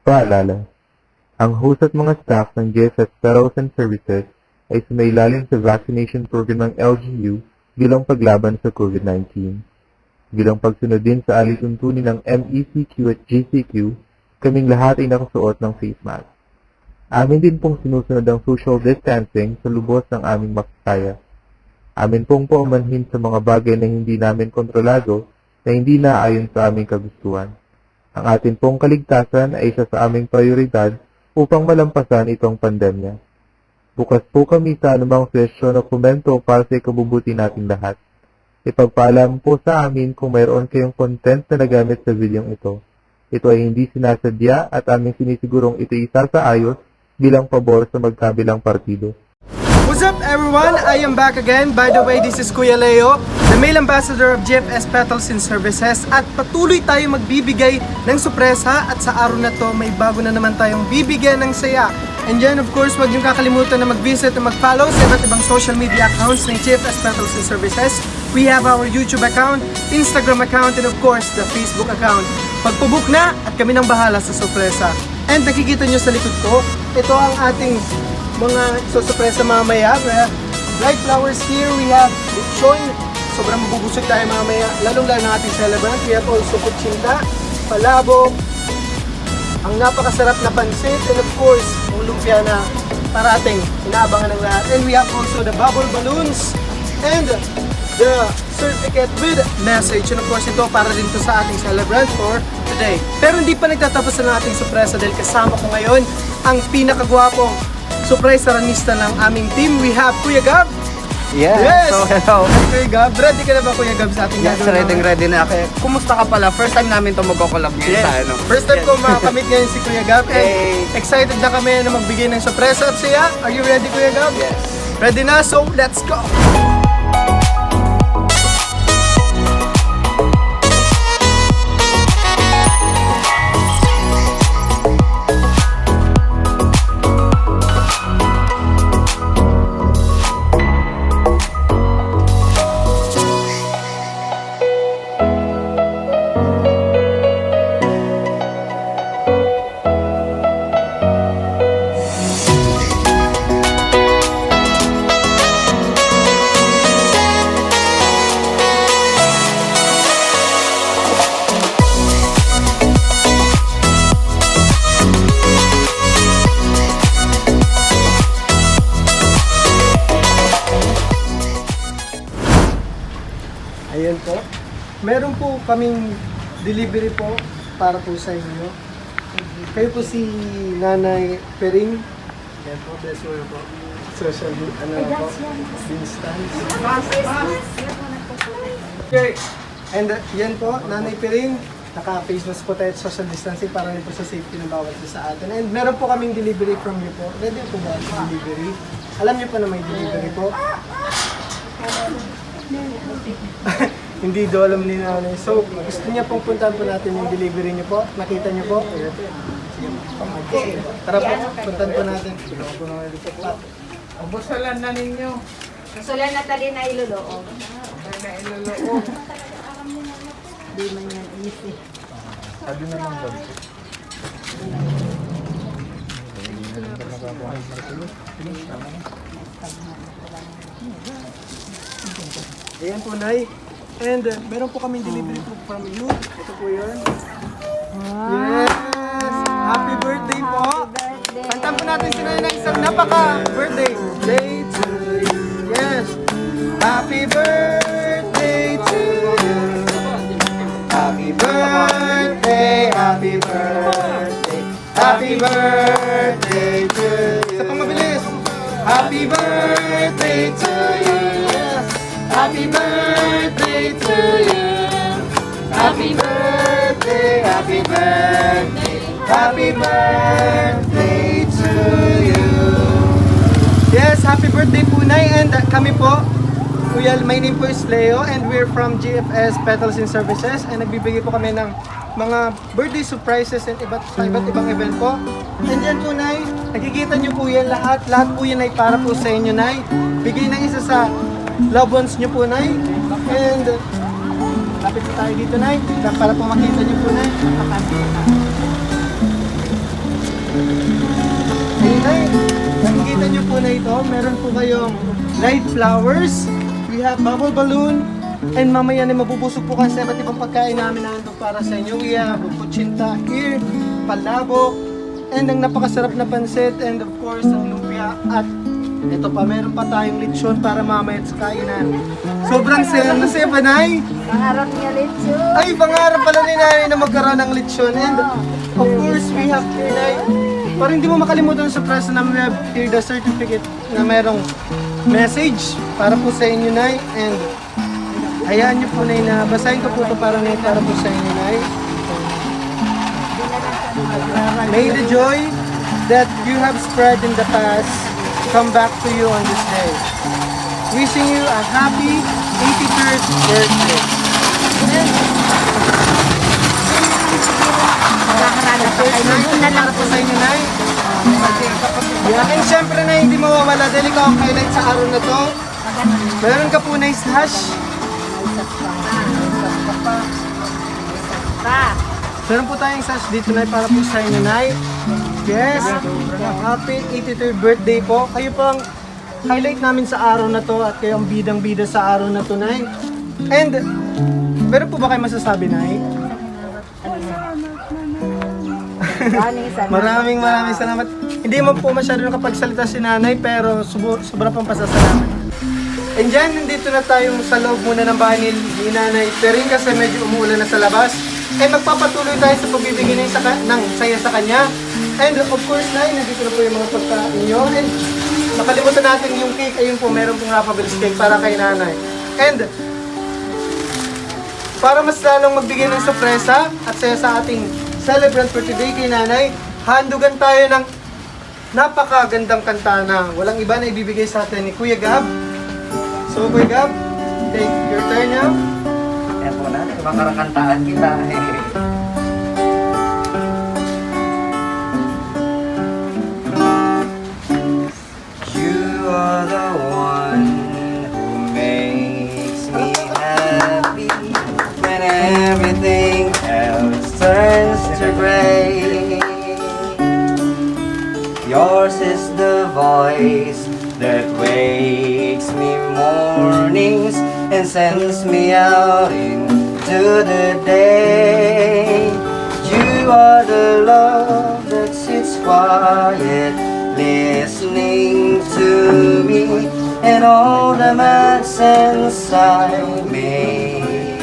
Paalala, ang host at mga staff ng GFS Federals and Services ay sumailalim sa vaccination program ng LGU bilang paglaban sa COVID-19. Bilang pagsunod din sa alituntunin ng MECQ at GCQ, kaming lahat ay nakasuot ng face mask. Amin din pong sinusunod ang social distancing sa lubos ng aming makakaya. Amin pong paumanhin sa mga bagay na hindi namin kontrolado na hindi naayon sa aming kagustuhan. Ang atin pong kaligtasan ay isa sa aming prioridad upang malampasan itong pandemya. Bukas po kami sa anumang sesyon o komento para sa ikabubuti nating lahat. Ipagpaalam po sa amin kung mayroon kayong content na nagamit sa videong ito. Ito ay hindi sinasadya at aming sinisigurong ito isasaayos bilang pabor sa magkabilang partido. What's up everyone? I am back again. By the way, this is Kuya Leo, the male ambassador of GFS Petals and Services, at patuloy tayo magbibigay ng sorpresa at sa araw na to may bago na naman tayong bibigyan ng saya. And yan, of course, huwag niyong kakalimutan na mag-visit at mag-follow sa iba't ibang social media accounts ng GFS Petals and Services. We have our YouTube account, Instagram account, and of course, the Facebook account. Pagpabook na at kami nang bahala sa sorpresa. And nakikita niyo sa likod ko, ito ang ating mga sorpresa mamaya. We have bright flowers here, we have lechon. Sobrang mabubusog tayo mamaya, lalong-lalo ng ating celebrant. We have also kutsinta, palabok, ang napakasarap na pansit, and of course, ang lumpia na parating inaabangan ng lahat. And we have also the bubble balloons and the certificate with message. And of course, ito para din to sa ating celebrant for today. Pero hindi pa nagtatapos na ating sorpresa dahil kasama ko ngayon ang pinakagwapong surprise saranista ng aming team. We have Kuya Gab. Yes! So, hello. Kuya Gab, ready ka na ba Kuya Gab sa ating Yes, ready na. Kaya, kumusta ka pala? First time namin ito mag-collab ngayon sa ano. First time ko makakamit ngayon si Kuya Gab. Hey. And excited na kami na magbigay ng sorpresa at siya. Are you ready Kuya Gab? Yes. Ready na? So, let's go! Ayan po. Meron po kaming delivery po para po sa inyo. Kayo po si Nanay Pering. Ayan po, bless mo na po. Social, distance. Okay. And yan po, Nanay Pering. Naka-face mask po tayo at social distancing para rin po sa safety ng bawat isa sa atin. And meron po kaming delivery from you po. Ready po ba sa delivery? Alam niyo po na may delivery po? Hindi do alam ni Nanay. So, gusto niya pong puntahan po natin yung delivery niyo po. Nakita niyo po. Tara po, puntahan po natin. Busalan na ninyo. Busalan na tali na iluloo. Na iluloo. Di man yan easy. Sabi na lang daw. Ayan po, Nay. And meron po kaming delivery po from you. Ito po yun. Yes! Happy birthday po! Kantan po natin si Nanay ng isang napaka-birthday day to you. Yes! Happy birthday to you! Happy birthday! Happy birthday! Happy birthday to you! Isa pang mabilis! Happy birthday to you! Happy birthday to you. Happy birthday, happy birthday, happy birthday to you. Yes, happy birthday po Nay, and kami po, Kuya, my name po is Leo and we're from GFS Petals and Services, and nagbibigay po kami ng mga birthday surprises and iba't ibang event po. And yan po Nay, nakikita niyo po yan lahat po yan ay para po sa inyo Nay. Bigay ng isa sa loved ones nyo po, Nay. And lapit po tayo dito, Nay. Para po makita nyo po, Nay. Ayun na nakikita nyo po na ito, meron po kayong live flowers, we have bubble balloon, and mamaya na mabubusog po kasi iba't ibang pagkain namin na ito para sa inyo. We have kutsinta here, palabok, and ang napakasarap na pansit, and of course ang lumpia, at ito pa, meron pa tayong lechon para mamaya sa kainan. Sobrang saya ba, Nay? Pangarap niya lechon. Ay, pangarap pala ni Nanay na magkaroon ng lechon. And of course, we have here, Nay, para hindi mo makalimutan sa press na we have here the certificate na merong message para po sa inyo, Nay. And hayaan niyo po, Nay, na basahin ko po ito para po sa inyo, Nay. May the joy that you have spread in the past come back to you on this day. Wishing you a happy 83rd birthday. Ito na lang po sa inyo, Nay. And syempre na hindi mawawala dahil ikaw ang highlight sa araw na to. Meron ka po na hash. Meron po tayong sash dito, Nay, para po sa inyo, Nay. Yes, happy 83rd birthday po. Kayo po ang highlight namin sa araw na to at kayo ang bidang-bida sa araw na to, Nay. And, meron po ba kayo masasabi, Nay? Maraming salamat. Hindi mo po masyado nakapagsalita si Nanay, pero sobra pang pasasalamat. And dyan, nandito na tayo sa loob muna ng bahay ni Nanay Pering kasi medyo umuulan na sa labas. And magpapatuloy tayo sa pagbibigay ng saya sa kanya. And of course, Nay, nandito na po yung mga pagkain nyo. And nakalimutan natin yung cake. Ayun po, meron pong Rapabilis cake para kay Nanay. And para mas lalong magbigay ng sorpresa at saya sa ating celebrant for today kay Nanay, handugan tayo ng napakagandang kanta na walang iba na ibibigay sa atin ni Kuya Gab. So, Kuya Gab, take your turn now. Yan po natin, makarakantaan kita. You are the one who makes me happy when everything else turns to gray. Yours is the voice that wakes me mornings and sends me out into the day. You are the love that sits quiet, listening to me and all the mad sense I make.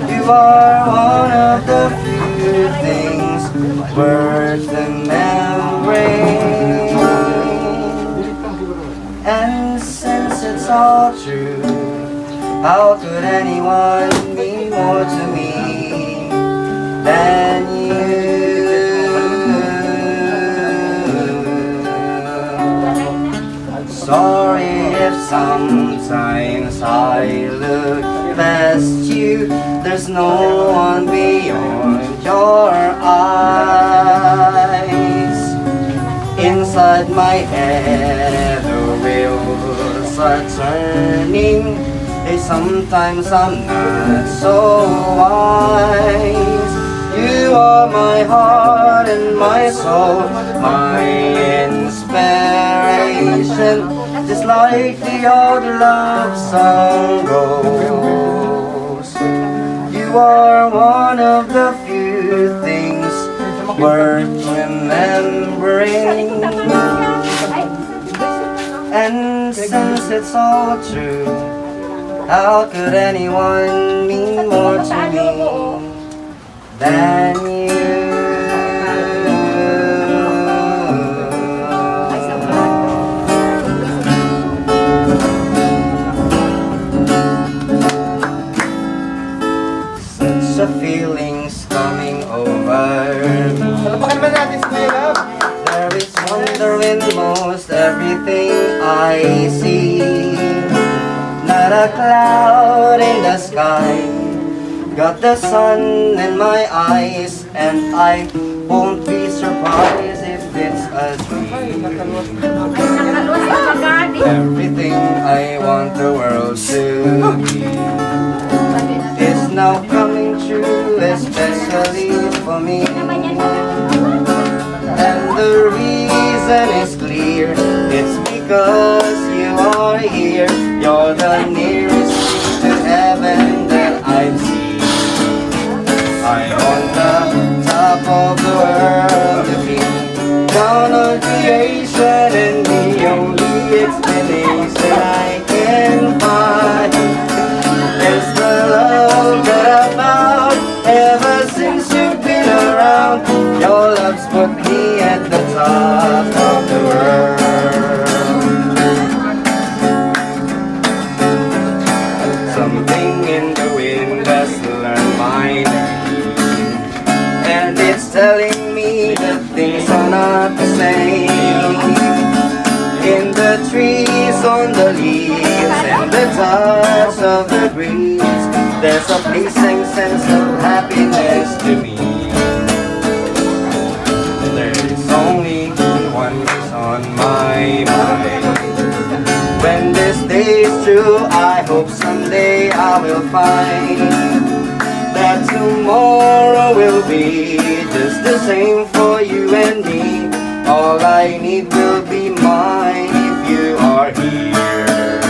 You are one of the few things worth remembering. And since it's all true, how could anyone mean more to me than you? Sorry if sometimes I look past you. There's no one beyond your eyes. Inside my head the wheels are turning. Hey, sometimes I'm not so wise. You are my heart and my soul, my inspiration, just like the old love song goes. You are one of the few things worth remembering. And since it's all true, how could anyone mean more to me than you? Such a feeling's coming over me. Palapakan naman natin si Kuya Gab. There is wonder in most everything I see. Not a cloud in the sky, got the sun in my eyes, and I won't be surprised if it's a dream. Everything I want the world to be is now coming true, especially for me. heaven is clear. It's because you are here. You're the nearest thing to heaven that I've seen. I'm on the top of the world looking down on creation, and the only explanation I can find is the love that I've found ever since you've been around. Your love's put me at the top of the world. Something in the wind has learned my name, and it's telling me that things are not the same. In the trees, on the leaves, and the touch of the breeze, there's a pleasing sense of happiness to me. There's only one is on my mind. When this day is through, I hope someday I will find that tomorrow will be just the same for you and me. All I need will be mine if you are here.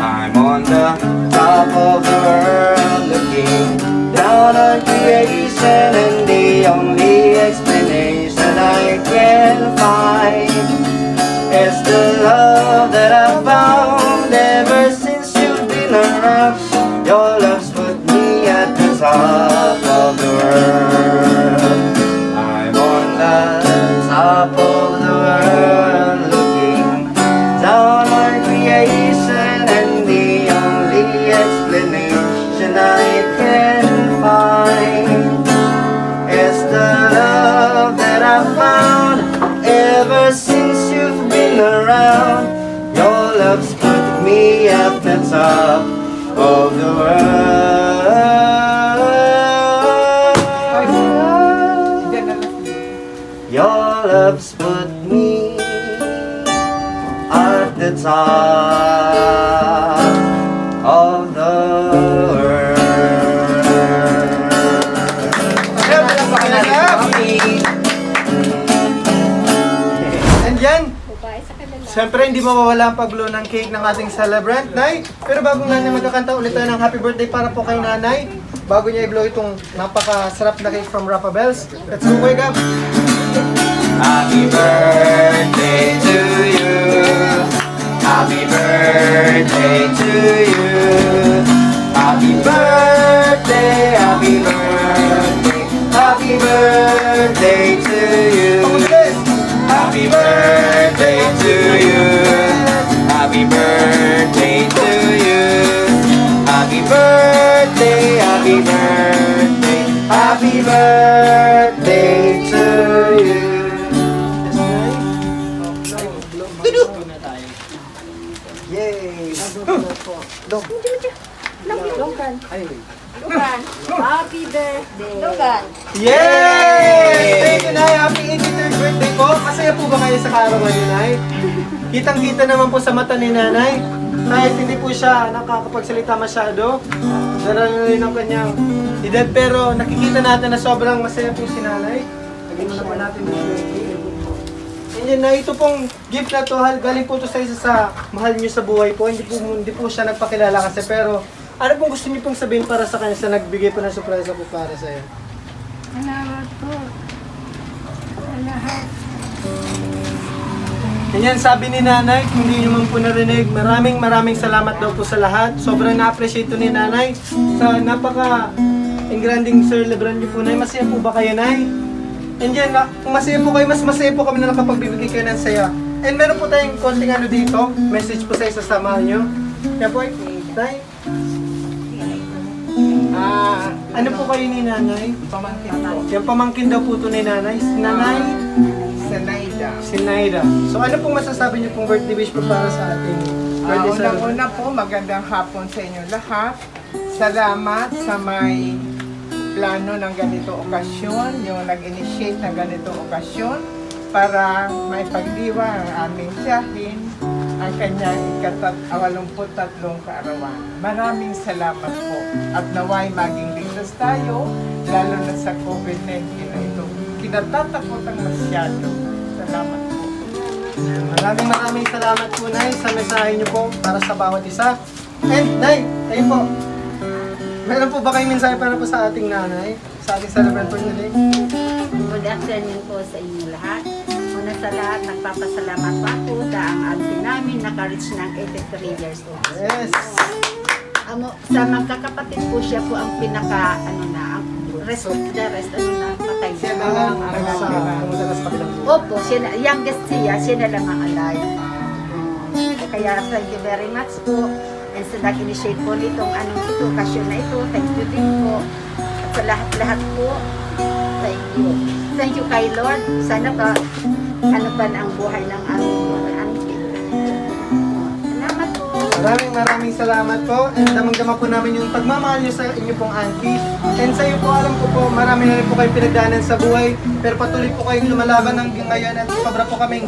I'm on the top of the world looking down on creation, and the only explanation I can find is the love that I've found ever since you've been around. Your love's put me at the top of the world. I'm on the top of the world looking down on creation, and the only explanation I can find is the love that I've found ever since you've been around. Your love's put me at the top of the world. Your love's put me at the top of the world. And yan, siyempre hindi mawawala ang pag-blow ng cake ng ating celebrant, Nay. Pero bago nga niya magkakanta ulit tayo ng happy birthday para po kay Nanay, bago niya i-blow itong napakasarap na cake from Rappa Bells, let's go, wake up! Happy birthday to you. Happy birthday to you. Happy birthday, happy birthday, happy birthday to you. Happy birthday to you. Happy birthday to you. Happy birthday, happy birthday, happy birthday to you. Yay! Lugan. Happy birthday. Lugan. Yes! Thank you, Nay! Happy 83rd birthday po! Masaya po ba kayo sa kaarawan niyo, Nay? Kitang-kita naman po sa mata ni Nanay. Kahit hindi po siya nakakapagsalita masyado, darating rin ang kanyang edad, pero nakikita natin na sobrang masaya po si Nanay. Lagyan mo na po natin yung birthday. And yun, na ito pong gift na to, galing po to sa isa sa mahal niyo sa buhay po. Hindi po siya nagpakilala kasi, pero ano pong gusto niyo pong sabihin para sa kanya sa nagbigay po ng surprise po para sa iyo? Salamat po. Sa lahat. Ganyan sabi ni Nanay, kung hindi nyo man po narinig, maraming salamat daw po sa lahat. Sobrang na-appreciate to ni Nanay sa napaka-engranding celebrant niyo po, Nay. Masaya po ba kayo, Nay? And yan, kung masaya po kayo, mas masaya po kami na nakapagbibigay kayo ng saya. And meron po tayong konting ano dito, message po sa isa sa mahal nyo. Kaya po, Nay. Ano po kayo ni Nanay? Pamangkin po. Yung pamangkin daw po to ni Nanay. Nanay? Sinaida. Sinaida. So ano pong masasabi niyo pong birthday wish po para sa ating birthday celebrant? Unang-una po, magandang hapon sa inyo lahat. Salamat sa may plano ng ganito okasyon, yung nag-initiate ng ganito okasyon para may pagdiwa ang aming tiyahin, ang kanyang 83 kaarawan. Maraming salamat po at naway maging ligtas tayo, lalo na sa COVID-19 na ito. Kinatatakot ang masyado. Salamat po. Maraming salamat po, Nay, sa mensahe niyo po para sa bawat isa. And, Nay, kayo po, meron po ba kayong mensahe para po sa ating nanay? Sa ating celebrant for today? Good afternoon po sa inyo lahat. Una sa lahat, nagpapasalamat po ako sa ang auntie namin naka-reach ng 83 years old. Yes! Sa magkakapatid po siya po ang pinaka, patay. Siya na lang ang sa kabilang buhay. Opo, youngest siya na lang ang alive. Kaya thank you very much po. And sa nag-initiate po nitong okasyon na ito, thank you din po. At sa lahat-lahat po, thank you. Thank you kay Lord. Sana pa, pa na ang buhay ng auntie. Salamat po. Maraming salamat po. And damang-dama po namin yung pagmamahal niyo sa inyo pong auntie. And sa iyo po, alam ko po, marami na rin po kayong pinagdaanan sa buhay. Pero patuloy po kayong lumalaban hanggang ngayon at sobra po kaming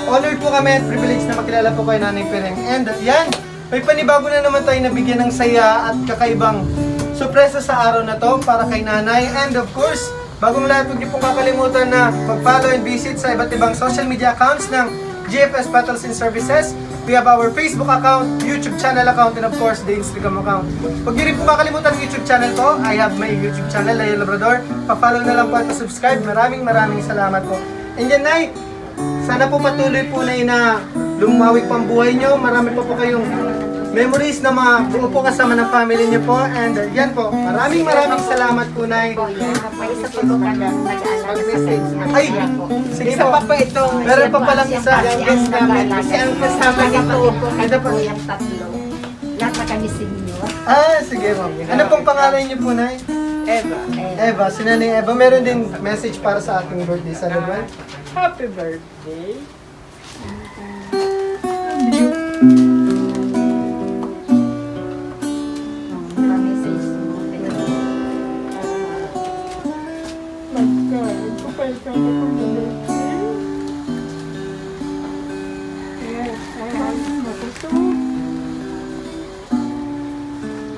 honored po kami at privilege na makilala po kayo, Nanay Pireng. And yan, may panibago na naman tayo nabigyan ng saya at kakaibang sorpresa sa araw na to para kay Nanay. And of course, bagong lahat, huwag niyo pong kakalimutan na mag-follow and visit sa iba't ibang social media accounts ng GFS Battles and Services. We have our Facebook account, YouTube channel account, and of course, the Instagram account. Huwag niyo rin po makalimutan ang YouTube channel ko. I have my YouTube channel, Anayan Labrador. Pa-follow na lang po at pa-subscribe. Maraming salamat po. And yan, Nay, sana po patuloy po na lumawig pang buhay nyo. Marami po kayong memories na mabuo po kasama ng family nyo po. And yan po, maraming salamat po, Nay. May isa po ka lang nag-aalala sa kanya. Ay, sige Isa po. pa itong Meron pa palang isa. youngest namin. Kasi ang kasama nito, Ito po. Yung tatlo. Lahat na kami senior. Sige po. Ano pong pangalan nyo po, Nay? Eva. Eva, si Nanay Eva. Meron din message para sa ating birthday celebrant. Happy birthday.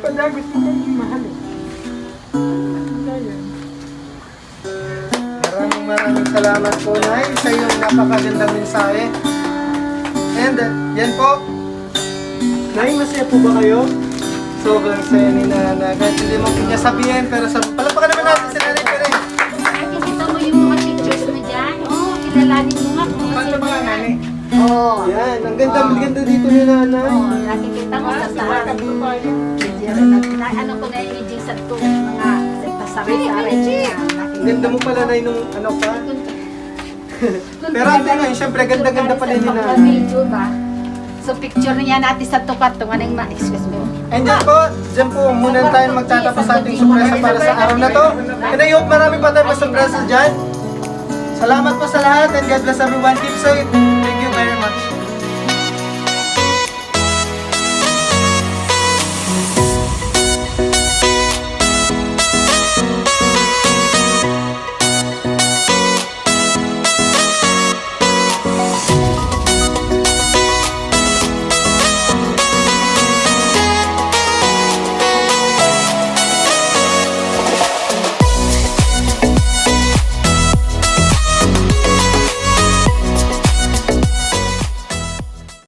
Padagot mo kayo mahal eh. Maraming salamat po, Nay, sa iyong napakagandang mensahe. And yan po. Nay, masaya po ba kayo? Sobrang saya ni Nana. Kahit hindi mo niya sabihin, pero palapakan naman natin si Nanay Pireng. Nakikita mo yung mga pictures mo dyan? Oo, kilalanin mo nga kung Paano ba nga, Nani? Oo. Yan, ang ganda dito ni Nanay. Oo, nakikita mo sa taas. Ano ko na yung imaging sa ito, mga pasari-sari niya. Ang ganda mo pala, Nay, nung ano pa. Pero ate ngayon, syempre, ganda-ganda pala ni Nanay. Video ba? So picture niya natin sa tukat, anong excuse me. And dyan po, muna tayo magtatapos sa ating surpresa para sa araw na to. And I hope marami pa tayong masurpresa dyan. Salamat po sa lahat and God bless everyone. Keep safe. Thank you very much.